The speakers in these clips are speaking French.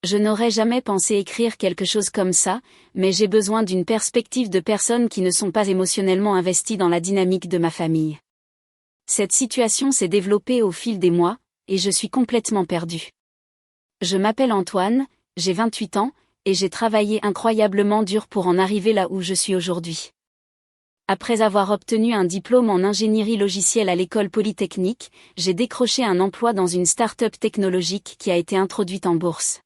Je n'aurais jamais pensé écrire quelque chose comme ça, mais j'ai besoin d'une perspective de personnes qui ne sont pas émotionnellement investies dans la dynamique de ma famille. Cette situation s'est développée au fil des mois, et je suis complètement perdue. Je m'appelle Antoine, j'ai 28 ans, et j'ai travaillé incroyablement dur pour en arriver là où je suis aujourd'hui. Après avoir obtenu un diplôme en ingénierie logicielle à l'école polytechnique, j'ai décroché un emploi dans une start-up technologique qui a été introduite en bourse.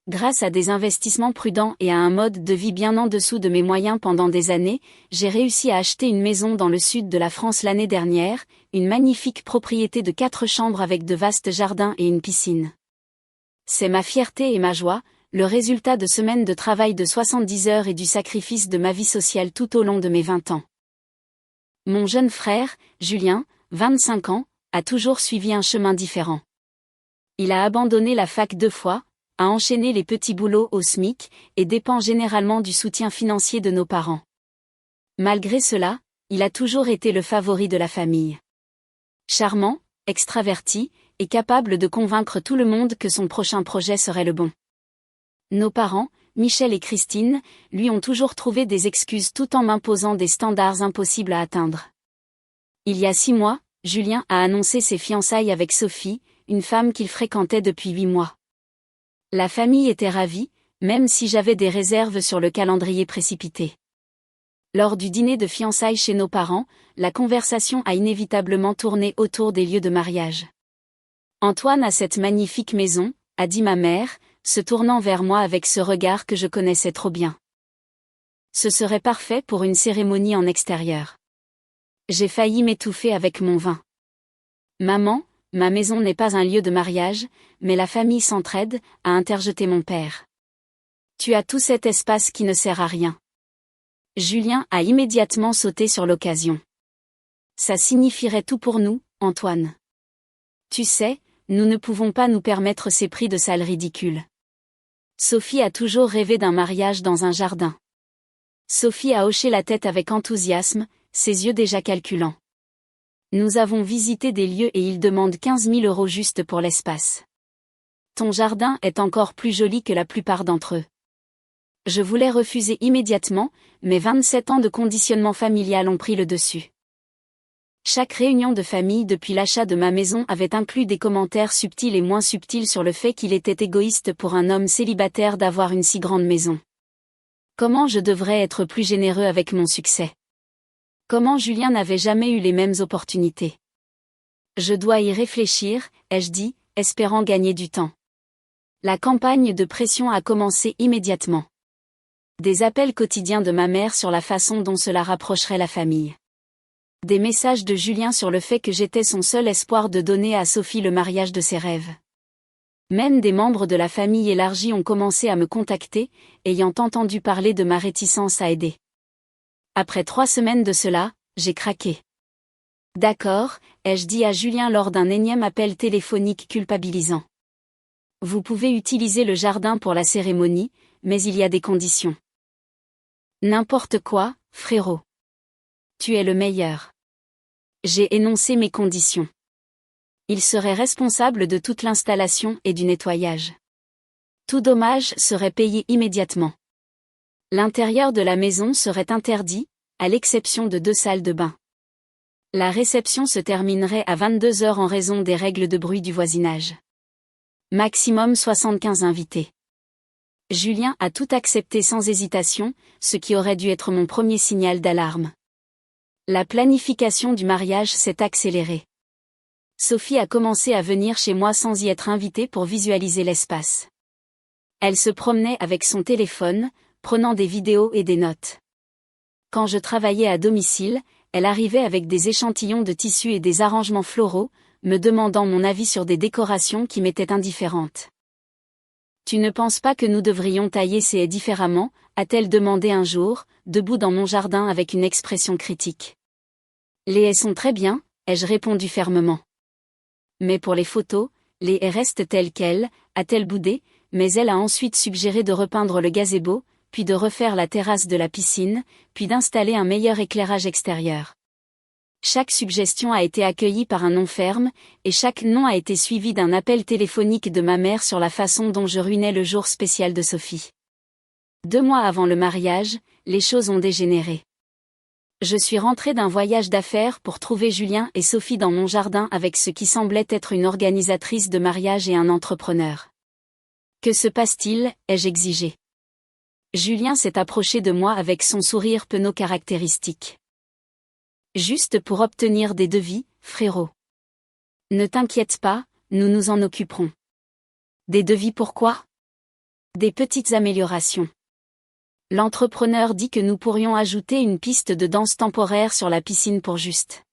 Grâce à des investissements prudents et à un mode de vie bien en dessous de mes moyens pendant des années, j'ai réussi à acheter une maison dans le sud de la France l'année dernière, une magnifique propriété de 4 chambres avec de vastes jardins et une piscine. C'est ma fierté et ma joie, le résultat de semaines de travail de 70 heures et du sacrifice de ma vie sociale tout au long de mes 20 ans. Mon jeune frère, Julien, 25 ans, a toujours suivi un chemin différent. Il a abandonné la fac 2 fois, a enchaîné les petits boulots au SMIC, et dépend généralement du soutien financier de nos parents. Malgré cela, il a toujours été le favori de la famille. Charmant, extraverti, et capable de convaincre tout le monde que son prochain projet serait le bon. Nos parents, Michel et Christine, lui ont toujours trouvé des excuses tout en m'imposant des standards impossibles à atteindre. Il y a 6 mois, Julien a annoncé ses fiançailles avec Sophie, une femme qu'il fréquentait depuis 8 mois. La famille était ravie, même si j'avais des réserves sur le calendrier précipité. Lors du dîner de fiançailles chez nos parents, la conversation a inévitablement tourné autour des lieux de mariage. Antoine a cette magnifique maison, a dit ma mère, se tournant vers moi avec ce regard que je connaissais trop bien. Ce serait parfait pour une cérémonie en extérieur. J'ai failli m'étouffer avec mon vin. Maman, ma maison n'est pas un lieu de mariage, mais la famille s'entraide, a interjeté mon père. Tu as tout cet espace qui ne sert à rien. Julien a immédiatement sauté sur l'occasion. Ça signifierait tout pour nous, Antoine. Tu sais, nous ne pouvons pas nous permettre ces prix de salle ridicules. Sophie a toujours rêvé d'un mariage dans un jardin. Sophie a hoché la tête avec enthousiasme, ses yeux déjà calculants. Nous avons visité des lieux et ils demandent 15 000 € juste pour l'espace. Ton jardin est encore plus joli que la plupart d'entre eux. Je voulais refuser immédiatement, mais 27 ans de conditionnement familial ont pris le dessus. Chaque réunion de famille depuis l'achat de ma maison avait inclus des commentaires subtils et moins subtils sur le fait qu'il était égoïste pour un homme célibataire d'avoir une si grande maison. Comment je devrais être plus généreux avec mon succès? Comment Julien n'avait jamais eu les mêmes opportunités? Je dois y réfléchir, ai-je dit, espérant gagner du temps. La campagne de pression a commencé immédiatement. Des appels quotidiens de ma mère sur la façon dont cela rapprocherait la famille. Des messages de Julien sur le fait que j'étais son seul espoir de donner à Sophie le mariage de ses rêves. Même des membres de la famille élargie ont commencé à me contacter, ayant entendu parler de ma réticence à aider. Après 3 semaines de cela, j'ai craqué. D'accord, ai-je dit à Julien lors d'un énième appel téléphonique culpabilisant. Vous pouvez utiliser le jardin pour la cérémonie, mais il y a des conditions. N'importe quoi, frérot. Tu es le meilleur. J'ai énoncé mes conditions. Il serait responsable de toute l'installation et du nettoyage. Tout dommage serait payé immédiatement. L'intérieur de la maison serait interdit, à l'exception de 2 salles de bain. La réception se terminerait à 22 h en raison des règles de bruit du voisinage. Maximum 75 invités. Julien a tout accepté sans hésitation, ce qui aurait dû être mon premier signal d'alarme. La planification du mariage s'est accélérée. Sophie a commencé à venir chez moi sans y être invitée pour visualiser l'espace. Elle se promenait avec son téléphone, prenant des vidéos et des notes. Quand je travaillais à domicile, elle arrivait avec des échantillons de tissus et des arrangements floraux, me demandant mon avis sur des décorations qui m'étaient indifférentes. Tu ne penses pas que nous devrions tailler ces haies différemment, a-t-elle demandé un jour, debout dans mon jardin avec une expression critique. Les haies sont très bien, ai-je répondu fermement. Mais pour les photos, les haies restent telles quelles, a-t-elle boudé, mais elle a ensuite suggéré de repeindre le gazebo, puis de refaire la terrasse de la piscine, puis d'installer un meilleur éclairage extérieur. Chaque suggestion a été accueillie par un non ferme, et chaque non a été suivi d'un appel téléphonique de ma mère sur la façon dont je ruinais le jour spécial de Sophie. 2 mois avant le mariage, les choses ont dégénéré. Je suis rentrée d'un voyage d'affaires pour trouver Julien et Sophie dans mon jardin avec ce qui semblait être une organisatrice de mariage et un entrepreneur. Que se passe-t-il, ai-je exigé. Julien s'est approché de moi avec son sourire penaud caractéristique. Juste pour obtenir des devis, frérot. Ne t'inquiète pas, nous nous en occuperons. Des devis pourquoi? Des petites améliorations. L'entrepreneur dit que nous pourrions ajouter une piste de danse temporaire sur la piscine pour juste.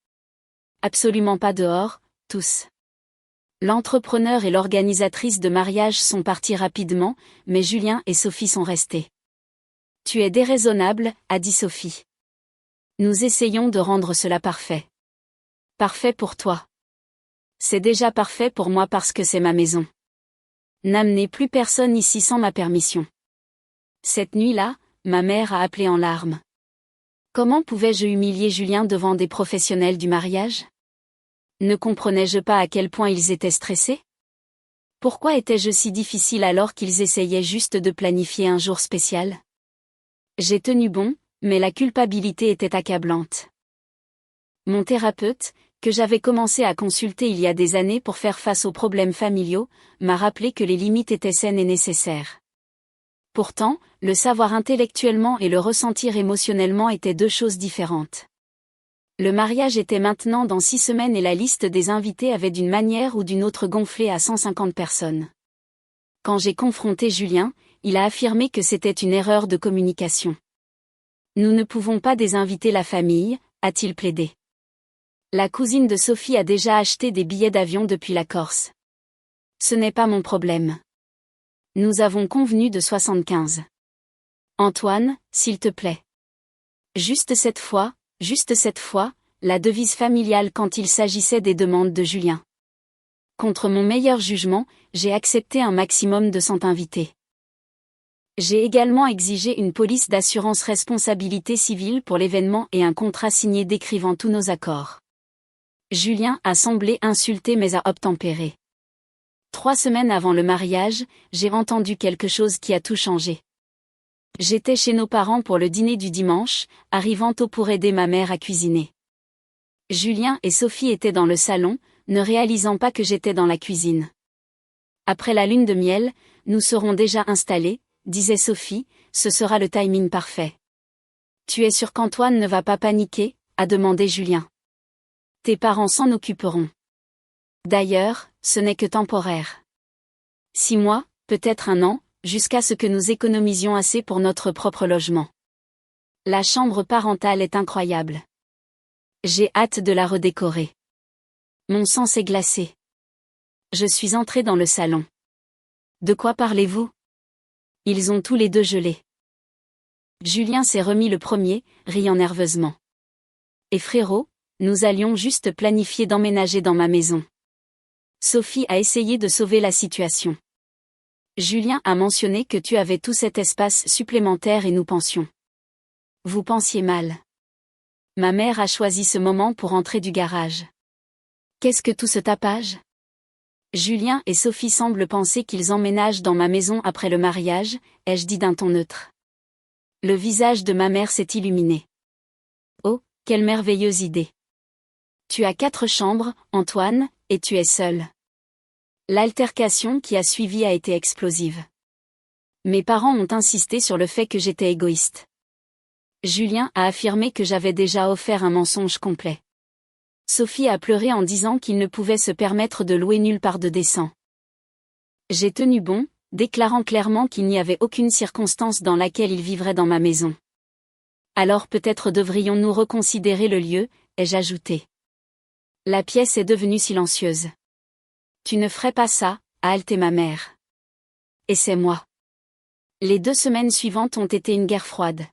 Absolument pas dehors, tous. L'entrepreneur et l'organisatrice de mariage sont partis rapidement, mais Julien et Sophie sont restés. Tu es déraisonnable, a dit Sophie. Nous essayons de rendre cela parfait. Parfait pour toi. C'est déjà parfait pour moi parce que c'est ma maison. N'amenez plus personne ici sans ma permission. Cette nuit-là, ma mère a appelé en larmes. Comment pouvais-je humilier Julien devant des professionnels du mariage? Ne comprenais-je pas à quel point ils étaient stressés? Pourquoi étais-je si difficile alors qu'ils essayaient juste de planifier un jour spécial? J'ai tenu bon, mais la culpabilité était accablante. Mon thérapeute, que j'avais commencé à consulter il y a des années pour faire face aux problèmes familiaux, m'a rappelé que les limites étaient saines et nécessaires. Pourtant, le savoir intellectuellement et le ressentir émotionnellement étaient 2 choses différentes. Le mariage était maintenant dans 6 semaines et la liste des invités avait d'une manière ou d'une autre gonflé à 150 personnes. Quand j'ai confronté Julien, il a affirmé que c'était une erreur de communication. Nous ne pouvons pas désinviter la famille, a-t-il plaidé. La cousine de Sophie a déjà acheté des billets d'avion depuis la Corse. Ce n'est pas mon problème. Nous avons convenu de 75. Antoine, s'il te plaît. Juste cette fois, la devise familiale quand il s'agissait des demandes de Julien. Contre mon meilleur jugement, j'ai accepté un maximum de 100 invités. J'ai également exigé une police d'assurance responsabilité civile pour l'événement et un contrat signé décrivant tous nos accords. Julien a semblé insulté mais a obtempéré. 3 semaines avant le mariage, j'ai entendu quelque chose qui a tout changé. J'étais chez nos parents pour le dîner du dimanche, arrivant tôt pour aider ma mère à cuisiner. Julien et Sophie étaient dans le salon, ne réalisant pas que j'étais dans la cuisine. Après la lune de miel, nous serons déjà installés, disait Sophie, ce sera le timing parfait. Tu es sûr qu'Antoine ne va pas paniquer, a demandé Julien. Tes parents s'en occuperont. D'ailleurs, ce n'est que temporaire. 6 mois, peut-être 1 an, jusqu'à ce que nous économisions assez pour notre propre logement. La chambre parentale est incroyable. J'ai hâte de la redécorer. Mon sang s'est glacé. Je suis entrée dans le salon. De quoi parlez-vous? Ils ont tous les 2 gelé. Julien s'est remis le premier, riant nerveusement. Et frérot, nous allions juste planifier d'emménager dans ma maison. Sophie a essayé de sauver la situation. Julien a mentionné que tu avais tout cet espace supplémentaire et nous pensions. Vous pensiez mal. Ma mère a choisi ce moment pour entrer du garage. Qu'est-ce que tout ce tapage? Julien et Sophie semblent penser qu'ils emménagent dans ma maison après le mariage, ai-je dit d'un ton neutre. Le visage de ma mère s'est illuminé. Oh, quelle merveilleuse idée. Tu as 4 chambres, Antoine, et tu es seul. L'altercation qui a suivi a été explosive. Mes parents ont insisté sur le fait que j'étais égoïste. Julien a affirmé que j'avais déjà offert un mensonge complet. Sophie a pleuré en disant qu'il ne pouvait se permettre de louer nulle part de décent. J'ai tenu bon, déclarant clairement qu'il n'y avait aucune circonstance dans laquelle il vivrait dans ma maison. Alors peut-être devrions-nous reconsidérer le lieu, ai-je ajouté. La pièce est devenue silencieuse. Tu ne ferais pas ça, a halté ma mère. Et c'est moi. Les 2 semaines suivantes ont été une guerre froide.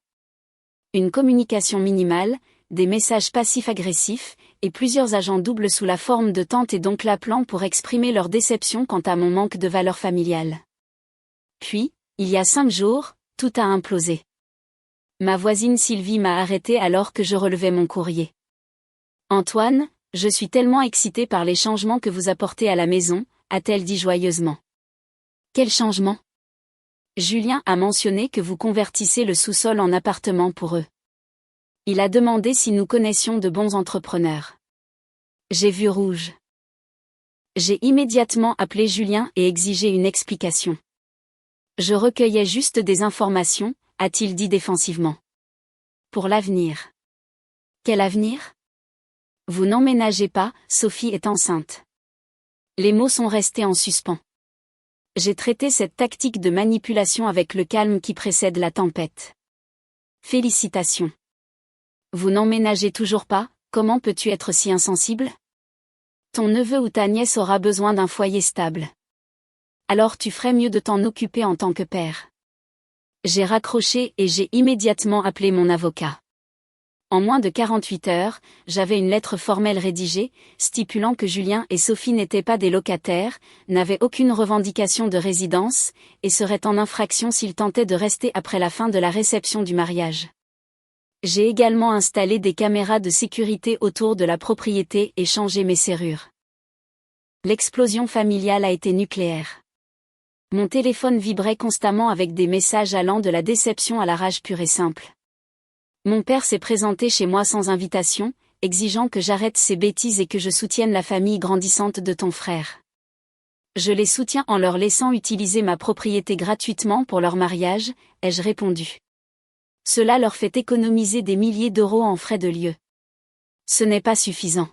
Une communication minimale, des messages passifs-agressifs, et plusieurs agents doubles sous la forme de tantes et d'oncles appelant pour exprimer leur déception quant à mon manque de valeur familiale. Puis, il y a 5 jours, tout a implosé. Ma voisine Sylvie m'a arrêté alors que je relevais mon courrier. Antoine, je suis tellement excitée par les changements que vous apportez à la maison, a-t-elle dit joyeusement. Quel changement? Julien a mentionné que vous convertissez le sous-sol en appartement pour eux. Il a demandé si nous connaissions de bons entrepreneurs. J'ai vu rouge. J'ai immédiatement appelé Julien et exigé une explication. Je recueillais juste des informations, a-t-il dit défensivement. Pour l'avenir. Quel avenir? Vous n'emménagez pas, Sophie est enceinte. Les mots sont restés en suspens. J'ai traité cette tactique de manipulation avec le calme qui précède la tempête. Félicitations. Vous n'emménagez toujours pas, comment peux-tu être si insensible? Ton neveu ou ta nièce aura besoin d'un foyer stable. Alors tu ferais mieux de t'en occuper en tant que père. J'ai raccroché et j'ai immédiatement appelé mon avocat. En moins de 48 heures, j'avais une lettre formelle rédigée, stipulant que Julien et Sophie n'étaient pas des locataires, n'avaient aucune revendication de résidence, et seraient en infraction s'ils tentaient de rester après la fin de la réception du mariage. J'ai également installé des caméras de sécurité autour de la propriété et changé mes serrures. L'explosion familiale a été nucléaire. Mon téléphone vibrait constamment avec des messages allant de la déception à la rage pure et simple. Mon père s'est présenté chez moi sans invitation, exigeant que j'arrête ces bêtises et que je soutienne la famille grandissante de ton frère. Je les soutiens en leur laissant utiliser ma propriété gratuitement pour leur mariage, ai-je répondu. Cela leur fait économiser des milliers d'euros en frais de lieu. Ce n'est pas suffisant.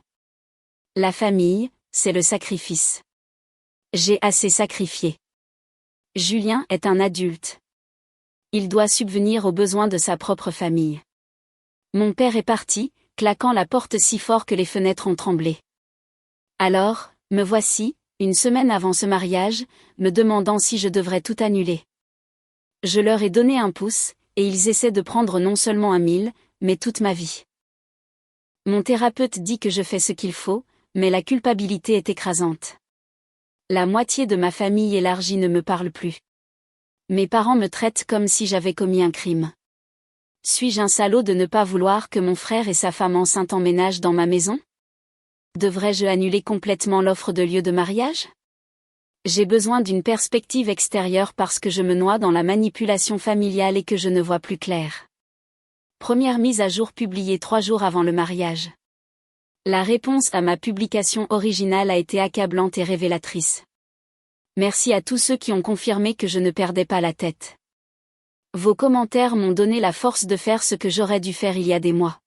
La famille, c'est le sacrifice. J'ai assez sacrifié. Julien est un adulte. Il doit subvenir aux besoins de sa propre famille. Mon père est parti, claquant la porte si fort que les fenêtres ont tremblé. Alors, me voici, une semaine avant ce mariage, me demandant si je devrais tout annuler. Je leur ai donné un pouce, et ils essaient de prendre non seulement 1 000, mais toute ma vie. Mon thérapeute dit que je fais ce qu'il faut, mais la culpabilité est écrasante. La moitié de ma famille élargie ne me parle plus. Mes parents me traitent comme si j'avais commis un crime. Suis-je un salaud de ne pas vouloir que mon frère et sa femme enceinte emménagent dans ma maison? Devrais-je annuler complètement l'offre de lieu de mariage? J'ai besoin d'une perspective extérieure parce que je me noie dans la manipulation familiale et que je ne vois plus clair. Première mise à jour publiée 3 jours avant le mariage. La réponse à ma publication originale a été accablante et révélatrice. Merci à tous ceux qui ont confirmé que je ne perdais pas la tête. Vos commentaires m'ont donné la force de faire ce que j'aurais dû faire il y a des mois.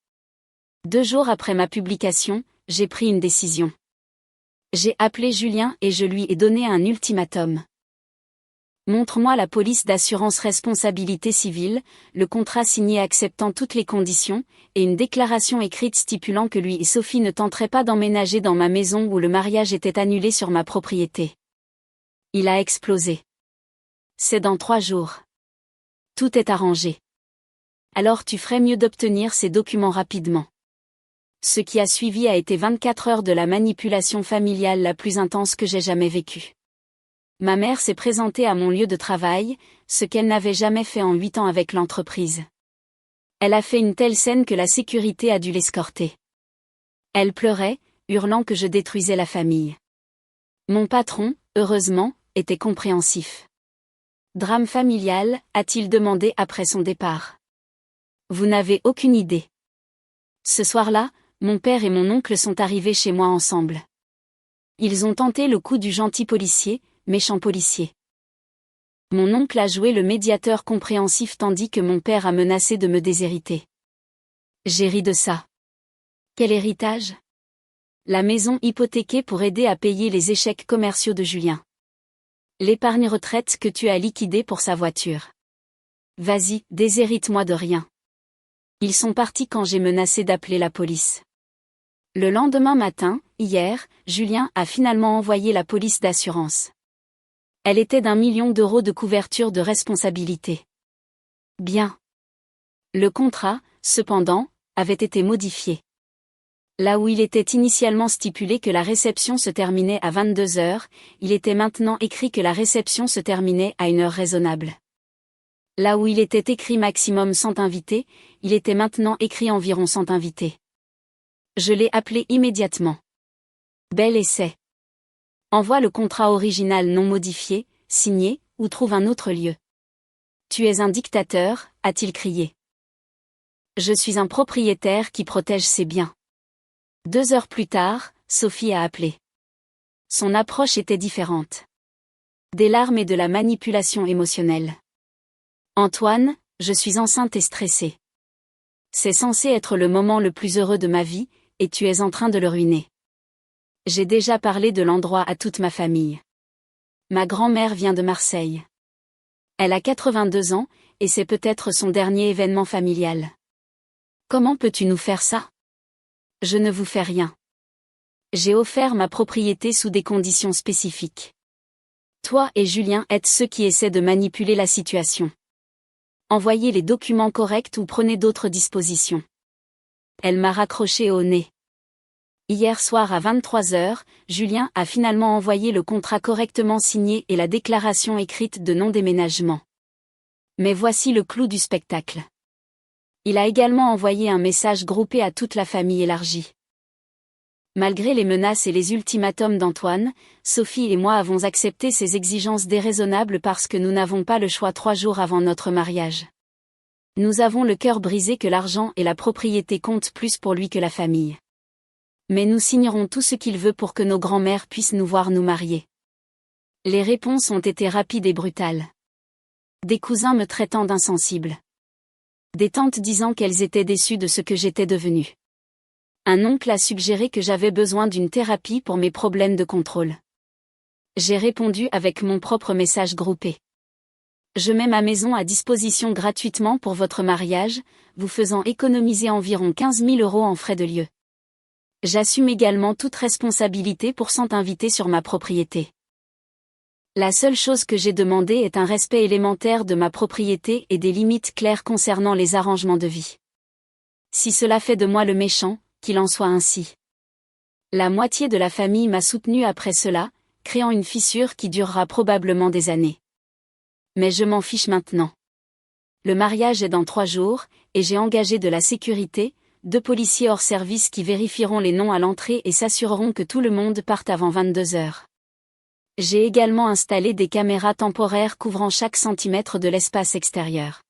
2 jours après ma publication, j'ai pris une décision. J'ai appelé Julien et je lui ai donné un ultimatum. Montre-moi la police d'assurance responsabilité civile, le contrat signé acceptant toutes les conditions, et une déclaration écrite stipulant que lui et Sophie ne tenteraient pas d'emménager dans ma maison où le mariage était annulé sur ma propriété. Il a explosé. C'est dans 3 jours. Tout est arrangé. Alors tu ferais mieux d'obtenir ces documents rapidement. Ce qui a suivi a été 24 heures de la manipulation familiale la plus intense que j'ai jamais vécue. Ma mère s'est présentée à mon lieu de travail, ce qu'elle n'avait jamais fait en 8 ans avec l'entreprise. Elle a fait une telle scène que la sécurité a dû l'escorter. Elle pleurait, hurlant que je détruisais la famille. Mon patron, heureusement, était compréhensif. Drame familial, a-t-il demandé après son départ. Vous n'avez aucune idée. Ce soir-là, mon père et mon oncle sont arrivés chez moi ensemble. Ils ont tenté le coup du gentil policier, méchant policier. Mon oncle a joué le médiateur compréhensif tandis que mon père a menacé de me déshériter. J'ai ri de ça. Quel héritage? La maison hypothéquée pour aider à payer les échecs commerciaux de Julien. L'épargne retraite que tu as liquidée pour sa voiture. Vas-y, déshérite-moi de rien. Ils sont partis quand j'ai menacé d'appeler la police. Le lendemain matin, hier, Julien a finalement envoyé la police d'assurance. Elle était d'1 million d'euros de couverture de responsabilité. Bien. Le contrat, cependant, avait été modifié. Là où il était initialement stipulé que la réception se terminait à 22 heures, il était maintenant écrit que la réception se terminait à une heure raisonnable. Là où il était écrit maximum 100 invités, il était maintenant écrit environ 100 invités. Je l'ai appelé immédiatement. Bel essai. Envoie le contrat original non modifié, signé, ou trouve un autre lieu. Tu es un dictateur, a-t-il crié. Je suis un propriétaire qui protège ses biens. 2 heures plus tard, Sophie a appelé. Son approche était différente. Des larmes et de la manipulation émotionnelle. Antoine, je suis enceinte et stressée. C'est censé être le moment le plus heureux de ma vie, et tu es en train de le ruiner. J'ai déjà parlé de l'endroit à toute ma famille. Ma grand-mère vient de Marseille. Elle a 82 ans, et c'est peut-être son dernier événement familial. Comment peux-tu nous faire ça? Je ne vous fais rien. J'ai offert ma propriété sous des conditions spécifiques. Toi et Julien êtes ceux qui essaient de manipuler la situation. Envoyez les documents corrects ou prenez d'autres dispositions. Elle m'a raccroché au nez. Hier soir à 23h, Julien a finalement envoyé le contrat correctement signé et la déclaration écrite de non-déménagement. Mais voici le clou du spectacle. Il a également envoyé un message groupé à toute la famille élargie. Malgré les menaces et les ultimatums d'Antoine, Sophie et moi avons accepté ces exigences déraisonnables parce que nous n'avons pas le choix 3 jours avant notre mariage. Nous avons le cœur brisé que l'argent et la propriété comptent plus pour lui que la famille. Mais nous signerons tout ce qu'il veut pour que nos grands-mères puissent nous voir nous marier. Les réponses ont été rapides et brutales. Des cousins me traitant d'insensible. Des tantes disant qu'elles étaient déçues de ce que j'étais devenue. Un oncle a suggéré que j'avais besoin d'une thérapie pour mes problèmes de contrôle. J'ai répondu avec mon propre message groupé. Je mets ma maison à disposition gratuitement pour votre mariage, vous faisant économiser environ 15 000 € en frais de lieu. J'assume également toute responsabilité pour s'en inviter sur ma propriété. La seule chose que j'ai demandé est un respect élémentaire de ma propriété et des limites claires concernant les arrangements de vie. Si cela fait de moi le méchant, qu'il en soit ainsi. La moitié de la famille m'a soutenu après cela, créant une fissure qui durera probablement des années. Mais je m'en fiche maintenant. Le mariage est dans 3 jours, et j'ai engagé de la sécurité, 2 policiers hors service qui vérifieront les noms à l'entrée et s'assureront que tout le monde parte avant 22 heures. J'ai également installé des caméras temporaires couvrant chaque centimètre de l'espace extérieur.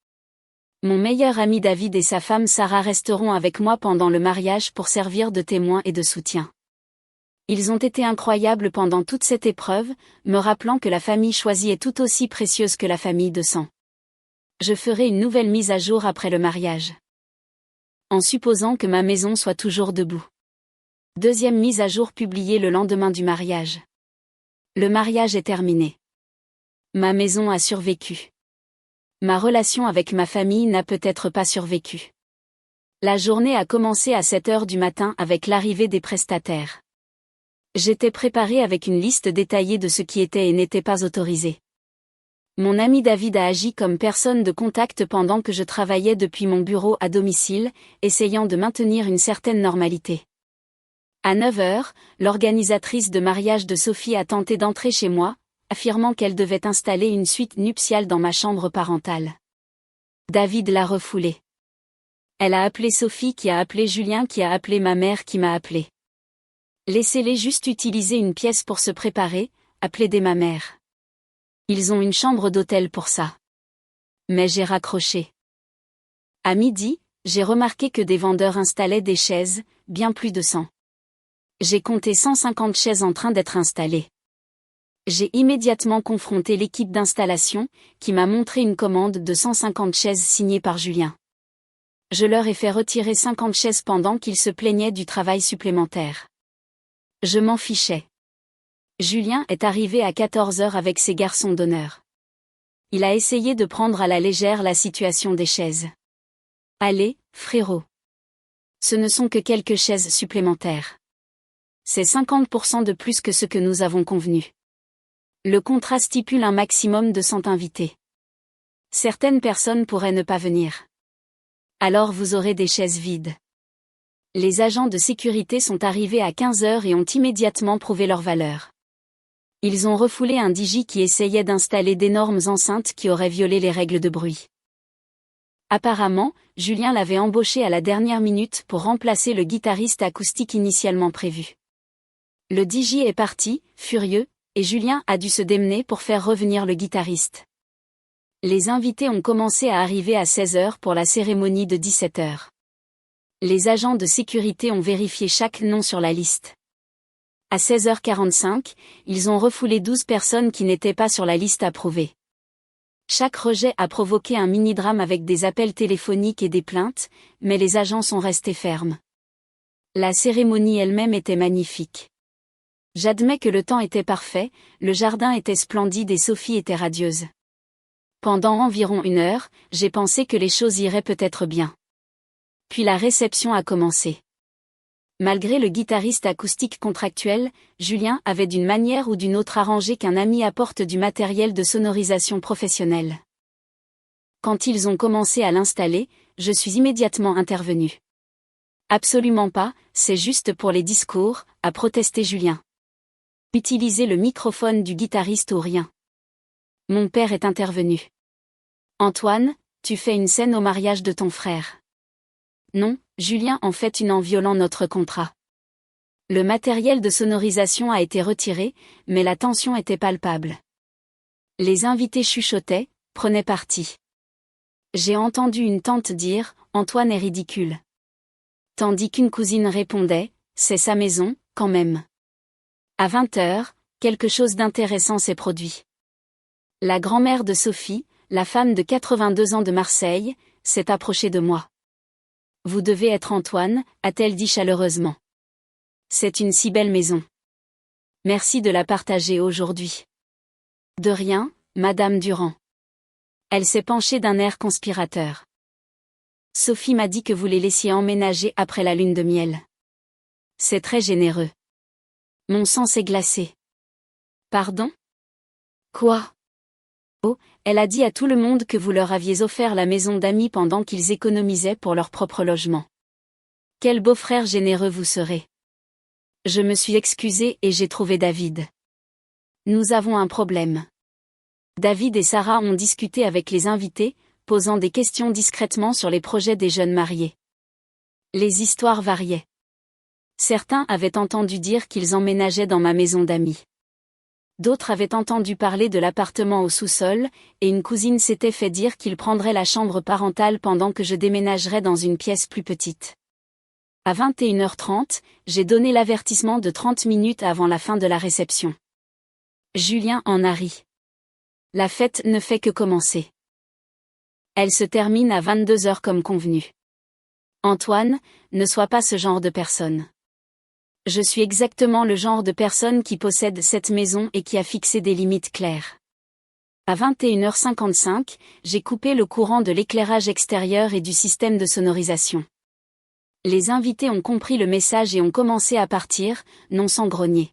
Mon meilleur ami David et sa femme Sarah resteront avec moi pendant le mariage pour servir de témoins et de soutien. Ils ont été incroyables pendant toute cette épreuve, me rappelant que la famille choisie est tout aussi précieuse que la famille de sang. Je ferai une nouvelle mise à jour après le mariage. En supposant que ma maison soit toujours debout. 2e mise à jour publiée le lendemain du mariage. Le mariage est terminé. Ma maison a survécu. Ma relation avec ma famille n'a peut-être pas survécu. La journée a commencé à 7 heures du matin avec l'arrivée des prestataires. J'étais préparée avec une liste détaillée de ce qui était et n'était pas autorisé. Mon ami David a agi comme personne de contact pendant que je travaillais depuis mon bureau à domicile, essayant de maintenir une certaine normalité. À 9 heures, l'organisatrice de mariage de Sophie a tenté d'entrer chez moi, affirmant qu'elle devait installer une suite nuptiale dans ma chambre parentale. David l'a refoulée. Elle a appelé Sophie qui a appelé Julien qui a appelé ma mère qui m'a appelé. Laissez-les juste utiliser une pièce pour se préparer, a plaidé ma mère. Ils ont une chambre d'hôtel pour ça. Mais j'ai raccroché. À midi, j'ai remarqué que des vendeurs installaient des chaises, bien plus de 100. J'ai compté 150 chaises en train d'être installées. J'ai immédiatement confronté l'équipe d'installation, qui m'a montré une commande de 150 chaises signée par Julien. Je leur ai fait retirer 50 chaises pendant qu'ils se plaignaient du travail supplémentaire. Je m'en fichais. Julien est arrivé à 14 heures avec ses garçons d'honneur. Il a essayé de prendre à la légère la situation des chaises. Allez, frérot. Ce ne sont que quelques chaises supplémentaires. C'est 50% de plus que ce que nous avons convenu. Le contrat stipule un maximum de 100 invités. Certaines personnes pourraient ne pas venir. Alors vous aurez des chaises vides. Les agents de sécurité sont arrivés à 15 heures et ont immédiatement prouvé leur valeur. Ils ont refoulé un DJ qui essayait d'installer d'énormes enceintes qui auraient violé les règles de bruit. Apparemment, Julien l'avait embauché à la dernière minute pour remplacer le guitariste acoustique initialement prévu. Le DJ est parti, furieux, et Julien a dû se démener pour faire revenir le guitariste. Les invités ont commencé à arriver à 16h pour la cérémonie de 17h. Les agents de sécurité ont vérifié chaque nom sur la liste. À 16h45, ils ont refoulé 12 personnes qui n'étaient pas sur la liste approuvée. Chaque rejet a provoqué un mini-drame avec des appels téléphoniques et des plaintes, mais les agents sont restés fermes. La cérémonie elle-même était magnifique. J'admets que le temps était parfait, le jardin était splendide et Sophie était radieuse. Pendant environ 1 heure, j'ai pensé que les choses iraient peut-être bien. Puis la réception a commencé. Malgré le guitariste acoustique contractuel, Julien avait d'une manière ou d'une autre arrangé qu'un ami apporte du matériel de sonorisation professionnel. Quand ils ont commencé à l'installer, je suis immédiatement intervenue. Absolument pas, c'est juste pour les discours, a protesté Julien. Utilisez le microphone du guitariste ou rien. Mon père est intervenu. Antoine, tu fais une scène au mariage de ton frère. Non, Julien en fait une en violant notre contrat. Le matériel de sonorisation a été retiré, mais la tension était palpable. Les invités chuchotaient, prenaient parti. J'ai entendu une tante dire « Antoine est ridicule ». Tandis qu'une cousine répondait « C'est sa maison, quand même ». À 20h, quelque chose d'intéressant s'est produit. La grand-mère de Sophie, la femme de 82 ans de Marseille, s'est approchée de moi. « Vous devez être Antoine », a-t-elle dit chaleureusement. « C'est une si belle maison. Merci de la partager aujourd'hui. » « De rien, Madame Durand. » Elle s'est penchée d'un air conspirateur. « Sophie m'a dit que vous les laissiez emménager après la lune de miel. C'est très généreux. » Mon sang s'est glacé. « Pardon ? Quoi ? » Oh, elle a dit à tout le monde que vous leur aviez offert la maison d'amis pendant qu'ils économisaient pour leur propre logement. Quel beau-frère généreux vous serez. Je me suis excusée et j'ai trouvé David. Nous avons un problème. David et Sarah ont discuté avec les invités, posant des questions discrètement sur les projets des jeunes mariés. Les histoires variaient. Certains avaient entendu dire qu'ils emménageaient dans ma maison d'amis. D'autres avaient entendu parler de l'appartement au sous-sol, et une cousine s'était fait dire qu'il prendrait la chambre parentale pendant que je déménagerais dans une pièce plus petite. À 21h30, j'ai donné l'avertissement de 30 minutes avant la fin de la réception. Julien en a ri. La fête ne fait que commencer. Elle se termine à 22h comme convenu. Antoine, ne sois pas ce genre de personne. Je suis exactement le genre de personne qui possède cette maison et qui a fixé des limites claires. À 21h55, j'ai coupé le courant de l'éclairage extérieur et du système de sonorisation. Les invités ont compris le message et ont commencé à partir, non sans grogner.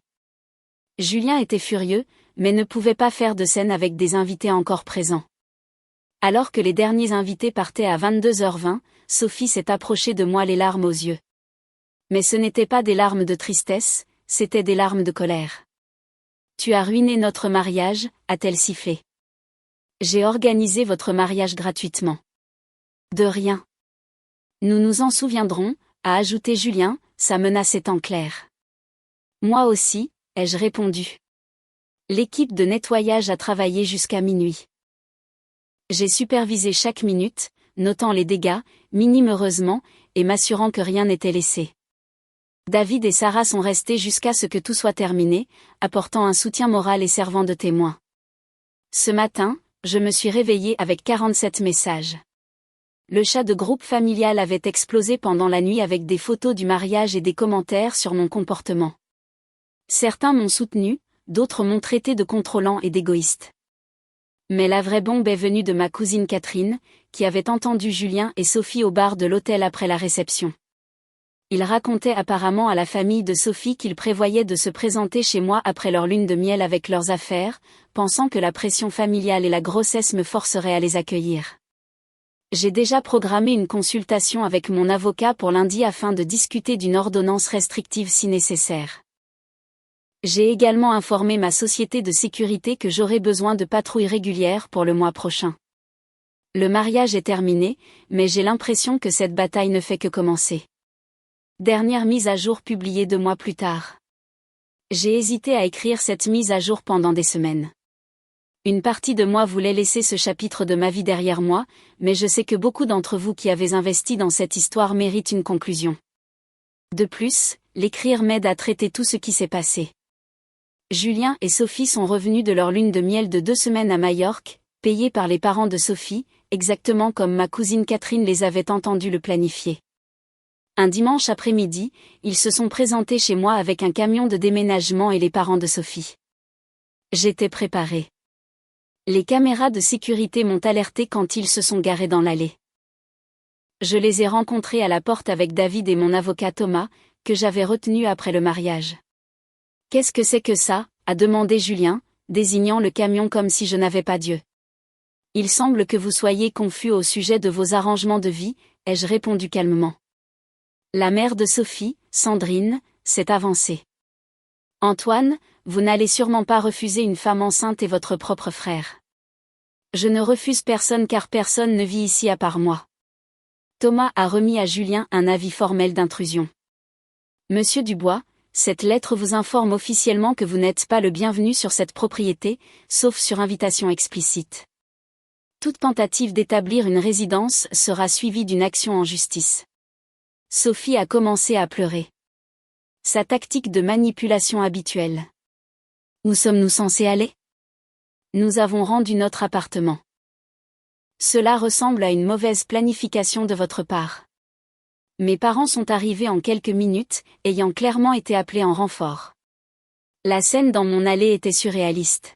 Julien était furieux, mais ne pouvait pas faire de scène avec des invités encore présents. Alors que les derniers invités partaient à 22h20, Sophie s'est approchée de moi les larmes aux yeux. Mais ce n'étaient pas des larmes de tristesse, c'étaient des larmes de colère. « Tu as ruiné notre mariage », a-t-elle sifflé. « J'ai organisé votre mariage gratuitement. »« De rien. »« Nous nous en souviendrons », a ajouté Julien, sa menace étant claire. « Moi aussi », ai-je répondu. L'équipe de nettoyage a travaillé jusqu'à minuit. J'ai supervisé chaque minute, notant les dégâts, minimes heureusement, et m'assurant que rien n'était laissé. David et Sarah sont restés jusqu'à ce que tout soit terminé, apportant un soutien moral et servant de témoin. Ce matin, je me suis réveillée avec 47 messages. Le chat de groupe familial avait explosé pendant la nuit avec des photos du mariage et des commentaires sur mon comportement. Certains m'ont soutenu, d'autres m'ont traité de contrôlant et d'égoïste. Mais la vraie bombe est venue de ma cousine Catherine, qui avait entendu Julien et Sophie au bar de l'hôtel après la réception. Ils racontaient apparemment à la famille de Sophie qu'ils prévoyaient de se présenter chez moi après leur lune de miel avec leurs affaires, pensant que la pression familiale et la grossesse me forceraient à les accueillir. J'ai déjà programmé une consultation avec mon avocat pour lundi afin de discuter d'une ordonnance restrictive si nécessaire. J'ai également informé ma société de sécurité que j'aurai besoin de patrouilles régulières pour le mois prochain. Le mariage est terminé, mais j'ai l'impression que cette bataille ne fait que commencer. Dernière mise à jour publiée 2 mois plus tard. J'ai hésité à écrire cette mise à jour pendant des semaines. Une partie de moi voulait laisser ce chapitre de ma vie derrière moi, mais je sais que beaucoup d'entre vous qui avez investi dans cette histoire méritent une conclusion. De plus, l'écrire m'aide à traiter tout ce qui s'est passé. Julien et Sophie sont revenus de leur lune de miel de 2 semaines à Majorque, payés par les parents de Sophie, exactement comme ma cousine Catherine les avait entendus le planifier. Un dimanche après-midi, ils se sont présentés chez moi avec un camion de déménagement et les parents de Sophie. J'étais préparée. Les caméras de sécurité m'ont alerté quand ils se sont garés dans l'allée. Je les ai rencontrés à la porte avec David et mon avocat Thomas, que j'avais retenu après le mariage. « Qu'est-ce que c'est que ça ?» a demandé Julien, désignant le camion comme si je n'avais pas Dieu. « Il semble que vous soyez confus au sujet de vos arrangements de vie », ai-je répondu calmement. La mère de Sophie, Sandrine, s'est avancée. « Antoine, vous n'allez sûrement pas refuser une femme enceinte et votre propre frère. » « Je ne refuse personne car personne ne vit ici à part moi. » Thomas a remis à Julien un avis formel d'intrusion. « Monsieur Dubois, cette lettre vous informe officiellement que vous n'êtes pas le bienvenu sur cette propriété, sauf sur invitation explicite. Toute tentative d'établir une résidence sera suivie d'une action en justice. » Sophie a commencé à pleurer. Sa tactique de manipulation habituelle. Où sommes-nous censés aller ? Nous avons rendu notre appartement. Cela ressemble à une mauvaise planification de votre part. Mes parents sont arrivés en quelques minutes, ayant clairement été appelés en renfort. La scène dans mon allée était surréaliste.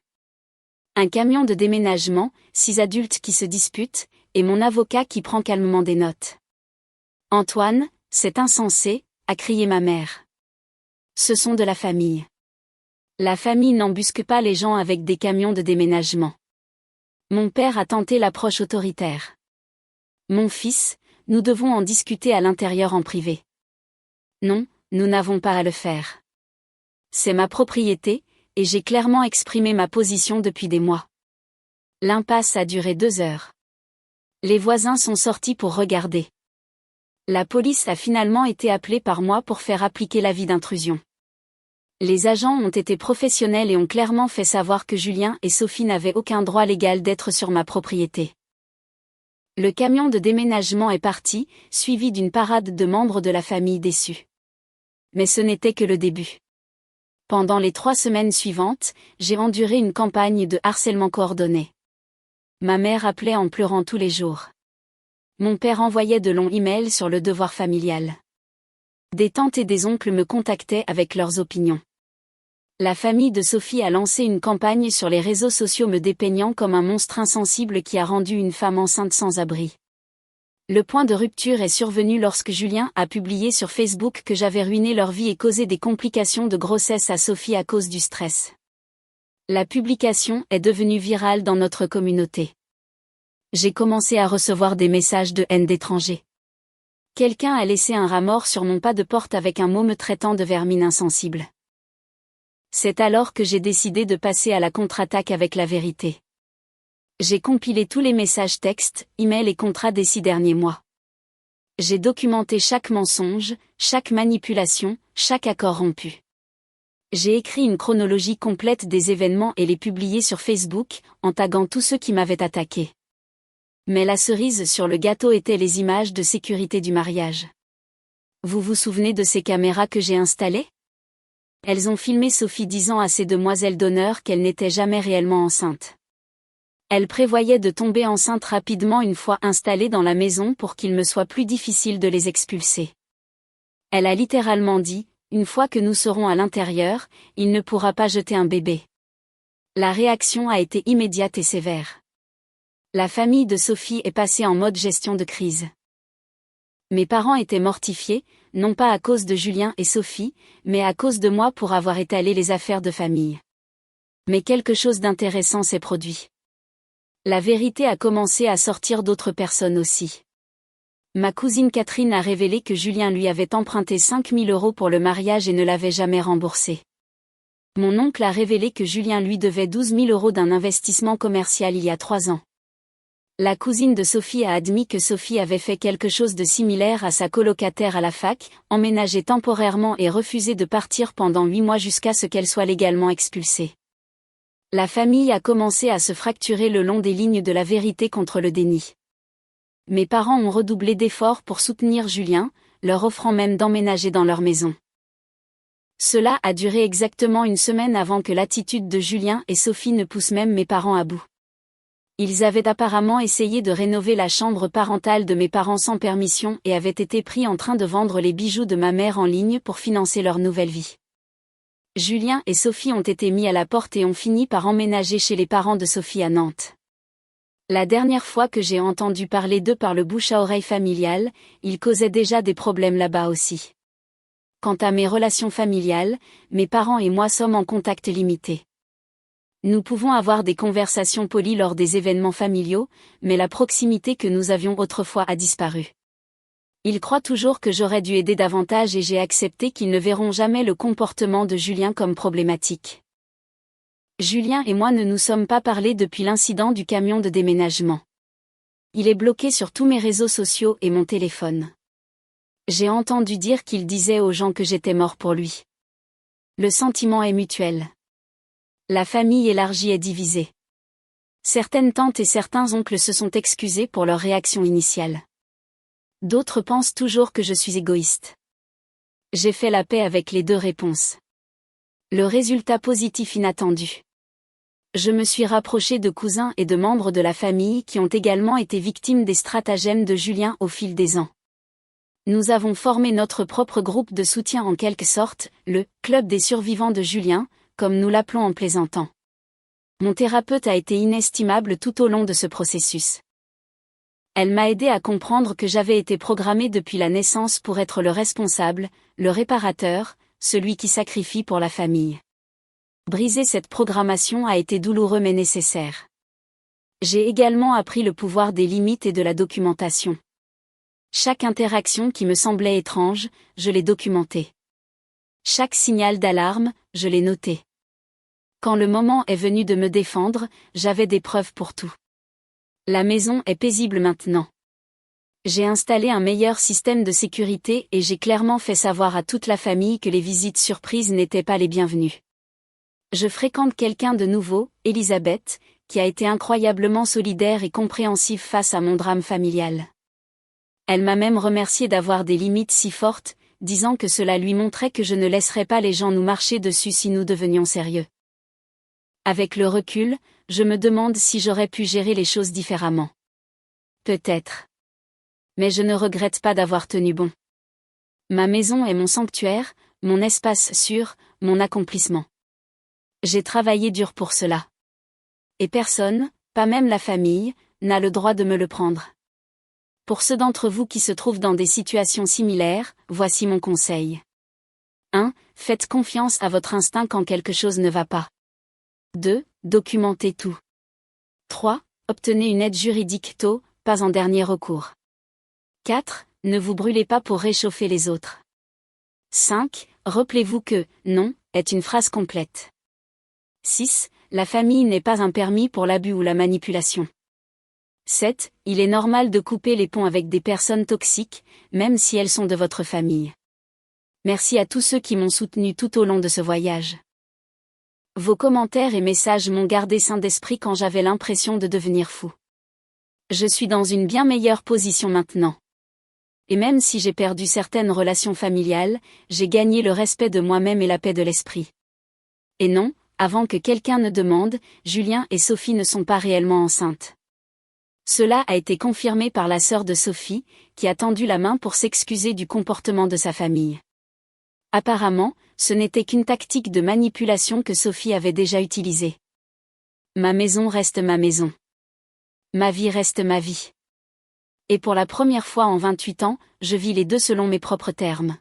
Un camion de déménagement, 6 adultes qui se disputent, et mon avocat qui prend calmement des notes. « Antoine, c'est insensé », a crié ma mère. « Ce sont de la famille. La famille n'embusque pas les gens avec des camions de déménagement. » Mon père a tenté l'approche autoritaire. « Mon fils, nous devons en discuter à l'intérieur en privé. » Non, nous n'avons pas à le faire. C'est ma propriété, et j'ai clairement exprimé ma position depuis des mois. L'impasse a duré 2 heures. Les voisins sont sortis pour regarder. La police a finalement été appelée par moi pour faire appliquer l'avis d'intrusion. Les agents ont été professionnels et ont clairement fait savoir que Julien et Sophie n'avaient aucun droit légal d'être sur ma propriété. Le camion de déménagement est parti, suivi d'une parade de membres de la famille déçus. Mais ce n'était que le début. Pendant les 3 semaines suivantes, j'ai enduré une campagne de harcèlement coordonné. Ma mère appelait en pleurant tous les jours. Mon père envoyait de longs emails sur le devoir familial. Des tantes et des oncles me contactaient avec leurs opinions. La famille de Sophie a lancé une campagne sur les réseaux sociaux me dépeignant comme un monstre insensible qui a rendu une femme enceinte sans abri. Le point de rupture est survenu lorsque Julien a publié sur Facebook que j'avais ruiné leur vie et causé des complications de grossesse à Sophie à cause du stress. La publication est devenue virale dans notre communauté. J'ai commencé à recevoir des messages de haine d'étrangers. Quelqu'un a laissé un rat mort sur mon pas de porte avec un mot me traitant de vermine insensible. C'est alors que j'ai décidé de passer à la contre-attaque avec la vérité. J'ai compilé tous les messages textes, emails et contrats des 6 derniers mois. J'ai documenté chaque mensonge, chaque manipulation, chaque accord rompu. J'ai écrit une chronologie complète des événements et les publié sur Facebook, en taguant tous ceux qui m'avaient attaqué. Mais la cerise sur le gâteau étaient les images de sécurité du mariage. Vous vous souvenez de ces caméras que j'ai installées ? Elles ont filmé Sophie disant à ses demoiselles d'honneur qu'elle n'était jamais réellement enceinte. Elle prévoyait de tomber enceinte rapidement une fois installée dans la maison pour qu'il me soit plus difficile de les expulser. Elle a littéralement dit, une fois que nous serons à l'intérieur, il ne pourra pas jeter un bébé. La réaction a été immédiate et sévère. La famille de Sophie est passée en mode gestion de crise. Mes parents étaient mortifiés, non pas à cause de Julien et Sophie, mais à cause de moi pour avoir étalé les affaires de famille. Mais quelque chose d'intéressant s'est produit. La vérité a commencé à sortir d'autres personnes aussi. Ma cousine Catherine a révélé que Julien lui avait emprunté 5 000 € pour le mariage et ne l'avait jamais remboursé. Mon oncle a révélé que Julien lui devait 12 000 € d'un investissement commercial il y a 3 ans. La cousine de Sophie a admis que Sophie avait fait quelque chose de similaire à sa colocataire à la fac, emménagé temporairement et refusé de partir pendant 8 mois jusqu'à ce qu'elle soit légalement expulsée. La famille a commencé à se fracturer le long des lignes de la vérité contre le déni. Mes parents ont redoublé d'efforts pour soutenir Julien, leur offrant même d'emménager dans leur maison. Cela a duré exactement une semaine avant que l'attitude de Julien et Sophie ne pousse même mes parents à bout. Ils avaient apparemment essayé de rénover la chambre parentale de mes parents sans permission et avaient été pris en train de vendre les bijoux de ma mère en ligne pour financer leur nouvelle vie. Julien et Sophie ont été mis à la porte et ont fini par emménager chez les parents de Sophie à Nantes. La dernière fois que j'ai entendu parler d'eux par le bouche à oreille familial, ils causaient déjà des problèmes là-bas aussi. Quant à mes relations familiales, mes parents et moi sommes en contact limité. Nous pouvons avoir des conversations polies lors des événements familiaux, mais la proximité que nous avions autrefois a disparu. Ils croient toujours que j'aurais dû aider davantage et j'ai accepté qu'ils ne verront jamais le comportement de Julien comme problématique. Julien et moi ne nous sommes pas parlé depuis l'incident du camion de déménagement. Il est bloqué sur tous mes réseaux sociaux et mon téléphone. J'ai entendu dire qu'il disait aux gens que j'étais mort pour lui. Le sentiment est mutuel. La famille élargie est divisée. Certaines tantes et certains oncles se sont excusés pour leur réaction initiale. D'autres pensent toujours que je suis égoïste. J'ai fait la paix avec les deux réponses. Le résultat positif inattendu. Je me suis rapproché de cousins et de membres de la famille qui ont également été victimes des stratagèmes de Julien au fil des ans. Nous avons formé notre propre groupe de soutien en quelque sorte, le « Club des survivants de Julien », comme nous l'appelons en plaisantant. Mon thérapeute a été inestimable tout au long de ce processus. Elle m'a aidé à comprendre que j'avais été programmée depuis la naissance pour être le responsable, le réparateur, celui qui sacrifie pour la famille. Briser cette programmation a été douloureux mais nécessaire. J'ai également appris le pouvoir des limites et de la documentation. Chaque interaction qui me semblait étrange, je l'ai documentée. Chaque signal d'alarme, je l'ai noté. Quand le moment est venu de me défendre, j'avais des preuves pour tout. La maison est paisible maintenant. J'ai installé un meilleur système de sécurité et j'ai clairement fait savoir à toute la famille que les visites surprises n'étaient pas les bienvenues. Je fréquente quelqu'un de nouveau, Elisabeth, qui a été incroyablement solidaire et compréhensive face à mon drame familial. Elle m'a même remercié d'avoir des limites si fortes, disant que cela lui montrait que je ne laisserais pas les gens nous marcher dessus si nous devenions sérieux. Avec le recul, je me demande si j'aurais pu gérer les choses différemment. Peut-être. Mais je ne regrette pas d'avoir tenu bon. Ma maison est mon sanctuaire, mon espace sûr, mon accomplissement. J'ai travaillé dur pour cela. Et personne, pas même la famille, n'a le droit de me le prendre. Pour ceux d'entre vous qui se trouvent dans des situations similaires, voici mon conseil. 1. Faites confiance à votre instinct quand quelque chose ne va pas. 2. Documentez tout. 3. Obtenez une aide juridique tôt, pas en dernier recours. 4. Ne vous brûlez pas pour réchauffer les autres. 5. Rappelez-vous que « non » est une phrase complète. 6. La famille n'est pas un permis pour l'abus ou la manipulation. 7. Il est normal de couper les ponts avec des personnes toxiques, même si elles sont de votre famille. Merci à tous ceux qui m'ont soutenu tout au long de ce voyage. Vos commentaires et messages m'ont gardé sain d'esprit quand j'avais l'impression de devenir fou. Je suis dans une bien meilleure position maintenant. Et même si j'ai perdu certaines relations familiales, j'ai gagné le respect de moi-même et la paix de l'esprit. Et non, avant que quelqu'un ne demande, Julien et Sophie ne sont pas réellement enceintes. Cela a été confirmé par la sœur de Sophie, qui a tendu la main pour s'excuser du comportement de sa famille. Apparemment, ce n'était qu'une tactique de manipulation que Sophie avait déjà utilisée. Ma maison reste ma maison. Ma vie reste ma vie. Et pour la première fois en 28 ans, je vis les deux selon mes propres termes.